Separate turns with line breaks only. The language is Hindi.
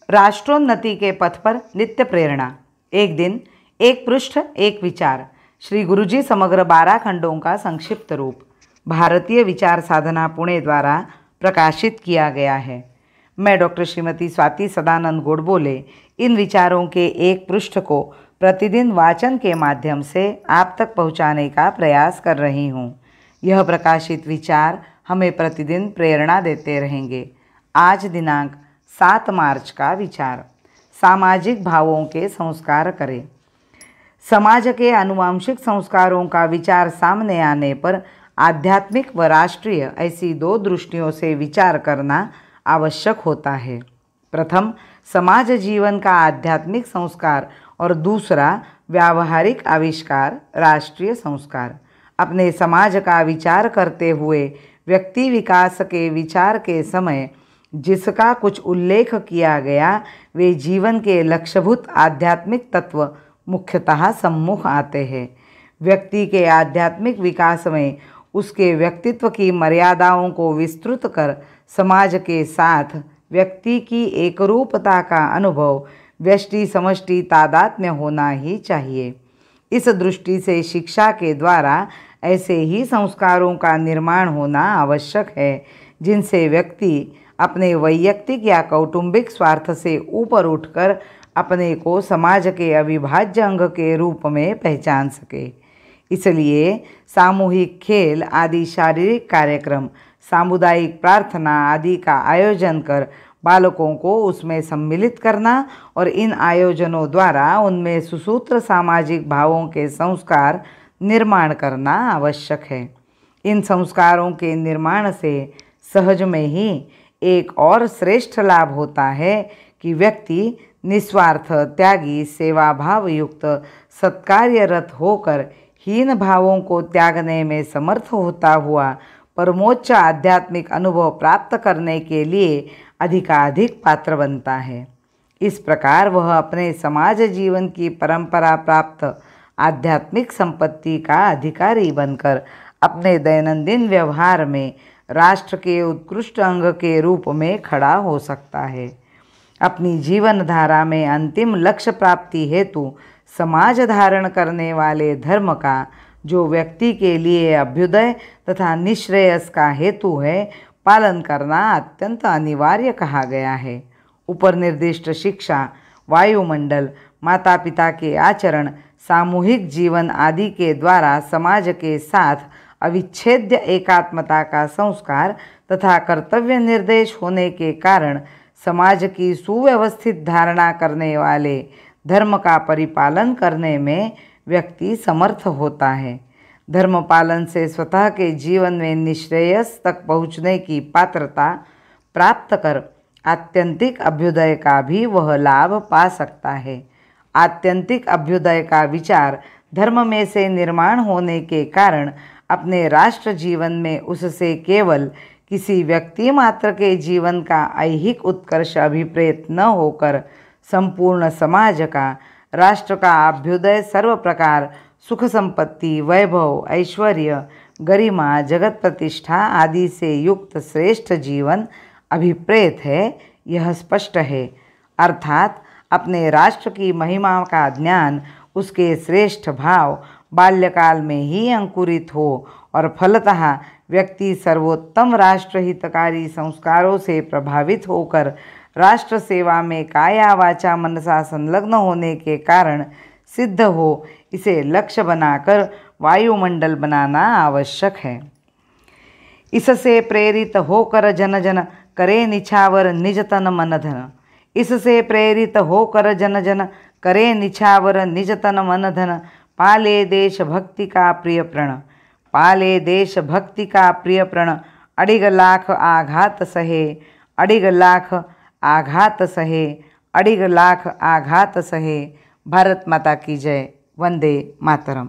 राष्ट्रोन्नति के पथ पर नित्य प्रेरणा। एक दिन, एक पृष्ठ, एक विचार। श्री गुरुजी समग्र 12 खंडों का संक्षिप्त रूप भारतीय विचार साधना पुणे द्वारा प्रकाशित किया गया है। मैं डॉक्टर श्रीमती स्वाति सदानंद गोडबोले इन विचारों के एक पृष्ठ को प्रतिदिन वाचन के माध्यम से आप तक पहुंचाने का प्रयास कर रही हूं। यह प्रकाशित विचार हमें प्रतिदिन प्रेरणा देते रहेंगे। आज दिनांक 7 मार्च का विचार, सामाजिक भावों के संस्कार करें। समाज के आनुवंशिक संस्कारों का विचार सामने आने पर आध्यात्मिक व राष्ट्रीय ऐसी 2 दृष्टियों से विचार करना आवश्यक होता है। प्रथम, समाज जीवन का आध्यात्मिक संस्कार और दूसरा, व्यावहारिक आविष्कार राष्ट्रीय संस्कार। अपने समाज का विचार करते हुए व्यक्ति विकास के विचार के समय जिसका कुछ उल्लेख किया गया, वे जीवन के लक्ष्यभूत आध्यात्मिक तत्व मुख्यतः सम्मुख आते हैं। व्यक्ति के आध्यात्मिक विकास में उसके व्यक्तित्व की मर्यादाओं को विस्तृत कर समाज के साथ व्यक्ति की एकरूपता का अनुभव, व्यष्टि समष्टि तादात्म्य होना ही चाहिए। इस दृष्टि से शिक्षा के द्वारा ऐसे ही संस्कारों का निर्माण होना आवश्यक है जिनसे व्यक्ति अपने वैयक्तिक या कौटुंबिक स्वार्थ से ऊपर उठकर अपने को समाज के अविभाज्य अंग के रूप में पहचान सके। इसलिए सामूहिक खेल आदि शारीरिक कार्यक्रम, सामुदायिक प्रार्थना आदि का आयोजन कर बालकों को उसमें सम्मिलित करना और इन आयोजनों द्वारा उनमें सुसूत्र सामाजिक भावों के संस्कार निर्माण करना आवश्यक है। इन संस्कारों के निर्माण से सहज में ही एक और श्रेष्ठ लाभ होता है कि व्यक्ति निस्वार्थ, त्यागी, सेवा भाव युक्त, सत्कार्यरत होकर हीन भावों को त्यागने में समर्थ होता हुआ परमोच्च आध्यात्मिक अनुभव प्राप्त करने के लिए अधिकाधिक पात्र बनता है। इस प्रकार वह अपने समाज जीवन की परंपरा प्राप्त आध्यात्मिक संपत्ति का अधिकारी बनकर अपने दैनंदिन व्यवहार में राष्ट्र के उत्कृष्ट अंग के रूप में खड़ा हो सकता है। अपनी जीवन धारा में अंतिम लक्ष्य प्राप्ति हेतु समाज धारण करने वाले धर्म का, जो व्यक्ति के लिए अभ्युदय तथा निश्रेयस का हेतु है, पालन करना अत्यंत अनिवार्य कहा गया है। ऊपर निर्दिष्ट शिक्षा, वायुमंडल, माता पिता के आचरण, सामूहिक जीवन आदि के द्वारा समाज के साथ अविच्छेद्य एकात्मता का संस्कार तथा कर्तव्य निर्देश होने के कारण समाज की सुव्यवस्थित धारणा करने वाले धर्म का परिपालन करने में व्यक्ति समर्थ होता है। धर्म पालन से स्वतः के जीवन में निश्रेयस तक पहुँचने की पात्रता प्राप्त कर आत्यंतिक अभ्युदय का भी वह लाभ पा सकता है। आत्यंतिक अभ्युदय का विचार धर्म में से निर्माण होने के कारण अपने राष्ट्र जीवन में उससे केवल किसी व्यक्ति मात्र के जीवन का ऐहिक उत्कर्ष अभिप्रेत न होकर संपूर्ण समाज का, राष्ट्र का अभ्युदय, सर्व प्रकार सुख संपत्ति, वैभव, ऐश्वर्य, गरिमा, जगत प्रतिष्ठा आदि से युक्त श्रेष्ठ जीवन अभिप्रेत है, यह स्पष्ट है। अर्थात अपने राष्ट्र की महिमा का ज्ञान, उसके श्रेष्ठ भाव बाल्यकाल में ही अंकुरित हो और फलतः व्यक्ति सर्वोत्तम राष्ट्रहितकारी संस्कारों से प्रभावित होकर राष्ट्र सेवा में काया वाचा मनसा संलग्न होने के कारण सिद्ध हो, इसे लक्ष्य बनाकर वायुमंडल बनाना आवश्यक है। इससे प्रेरित होकर जन जन करे निछावर निज तन मन धन। इससे प्रेरित होकर जन जन करे निछावर निज तन मन धन। पाले देश भक्ति का प्रिय प्रण। पाले देश भक्ति का प्रिय प्रण। अडिग लाख आघात सहे। अडिग लाख आघात सहे। अडिग लाख आघात सहे। भारत माता की जय। वंदे मातरम।